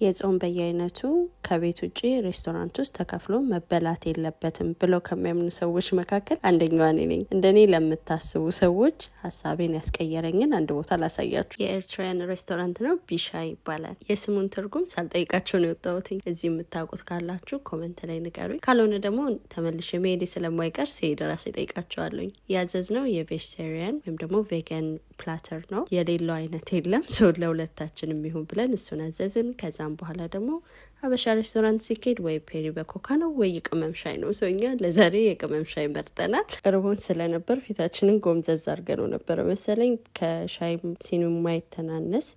የጾም በየአይነቱ ከቤት ውጪ ሬስቶራንት ውስጥ ተከፍሎ መበላት የለበትም ብለው ከሚያምኑ ሰዎች መካከል አንደኛዋ እኔ ነኝ። እንደኔ ለምታስቡ ሰዎች ሀሳቤን ያስቀየረኝን አንድ ቦታ ላሳያችሁ። የኤርትራውያን ሬስቶራንት ነው፣ ቢሻ ይባላል። የስሙን ትርጉም ሳልጠይቃቸው ነው የወጣሁት። እዚህ የምታውቁት ካላችሁ ኮመንት ላይ ንገሩኝ፣ ካልሆነ ደግሞ ተመልሼ መሄዴ ስለማይቀር ሲሄድ ራሴ ጠይቃቸዋለሁኝ። ያዘዝነው የቬጅቴሪያን ወይም ደግሞ ቬጋን ፕላተር ነው። የሌለው አይነት የለም። ሰው ለሁለታችን የሚሆን ብለን እሱን አዘዝን። ከዛም በኋላ ደግሞ ሀበሻ ሬስቶራንት ሲኬድ ወይ ፔሪ በኮካ ነው ወይ የቅመም ሻይ ነው። ሰውኛ ለዛሬ የቅመም ሻይ መርጠናል። እርቦን ስለነበር ፊታችንን ጎምዘዝ አድርገነው ነበረ መሰለኝ። ከሻይ ሲኒ የማይተናነስ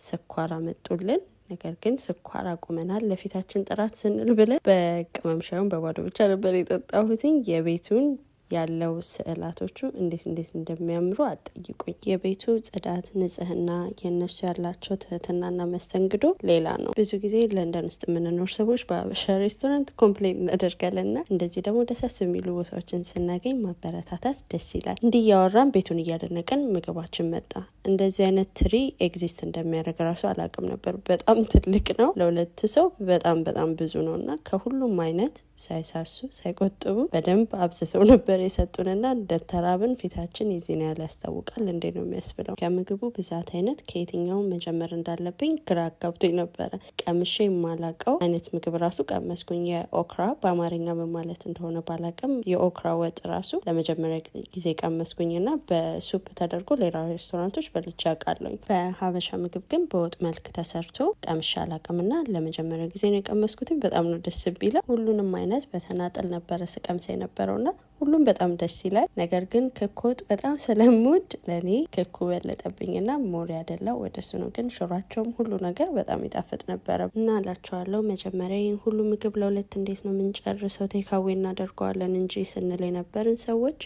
ስኳር አመጡልን። ነገር ግን ስኳር አቁመናል ለፊታችን ጥራት ስንል ብለን በቅመም ሻዩን በባዶ ብቻ ነበር የጠጣሁትኝ። የቤቱን ያለው ስዕላቶቹ እንዴት እንደሚያምሩ አጠይቁኝ። የቤቱ ጽዳት፣ ንጽህና፣ የነሱ ያላቸው ትህትናና መስተንግዶ ሌላ ነው። ብዙ ጊዜ ለንደን ውስጥ የምንኖር ሰዎች በሀበሻ ሬስቶራንት ኮምፕሌን እናደርጋለንና እንደዚህ ደግሞ ደሳስ የሚሉ ቦታዎችን ስናገኝ ማበረታታት ደስ ይላል። እንዲህ እያወራን ቤቱን እያደነቀን ምግባችን መጣ። እንደዚህ አይነት ትሪ ኤግዚስት እንደሚያደርግ ራሱ አላውቅም ነበር። በጣም ትልቅ ነው፣ ለሁለት ሰው በጣም ብዙ ነው እና ከሁሉም አይነት ሳይሳሱ ሳይቆጥቡ በደንብ አብዝተው ነበር የሰጡንና እንደተራብን ፊታችን የዜና ያለ ያስታውቃል እንዴ ነው የሚያስብለው። ከምግቡ ብዛት አይነት ከየትኛው መጀመር እንዳለብኝ ግራ አጋብቶኝ ነበረ። ቀምሼ የማላቀው አይነት ምግብ ራሱ ቀመስኩኝ። የኦክራ በአማርኛ በማለት እንደሆነ ባላቅም የኦክራ ወጥ ራሱ ለመጀመሪያ ጊዜ ቀመስኩኝና በሱፕ ተደርጎ ሌላ ሬስቶራንቶች በልቼ አውቃለሁ። በሀበሻ ምግብ ግን በወጥ መልክ ተሰርቶ ቀምሼ አላቅምና ለመጀመሪያ ጊዜ ነው የቀመስኩትኝ። በጣም ነው ደስ ቢለው። ሁሉንም አይነት በተናጠል ነበረ ስቀምስ የነበረውና ሁሉም በጣም ደስ ይላል። ነገር ግን ክኮት በጣም ስለምወድ ለኔ ክኩ በለጠብኝና ሞሪ ያደላው ወደሱ ነው። ግን ሽሯቸውም ሁሉ ነገር በጣም ይጣፍጥ ነበረ እና አላቸዋለሁ። መጀመሪያ ይህን ሁሉ ምግብ ለሁለት እንዴት ነው የምንጨርሰው? ቴካዌ እናደርገዋለን እንጂ ስንል የነበርን ሰዎች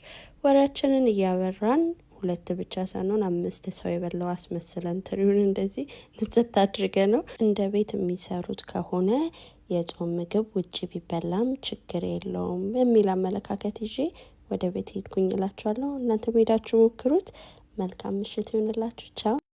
ወሬያችንን እያበራን ሁለት ብቻ ሳንሆን 5 ሰው የበላው አስመስለን ትሪውን እንደዚህ ንጽት አድርገ ነው። እንደ ቤት የሚሰሩት ከሆነ የጾም ምግብ ውጭ ቢበላም ችግር የለውም የሚል አመለካከት ይዤ ወደ ቤት ሄድኩኝ እላችኋለሁ። እናንተ ሄዳችሁ ሞክሩት። መልካም ምሽት ይሁንላችሁ። ቻው።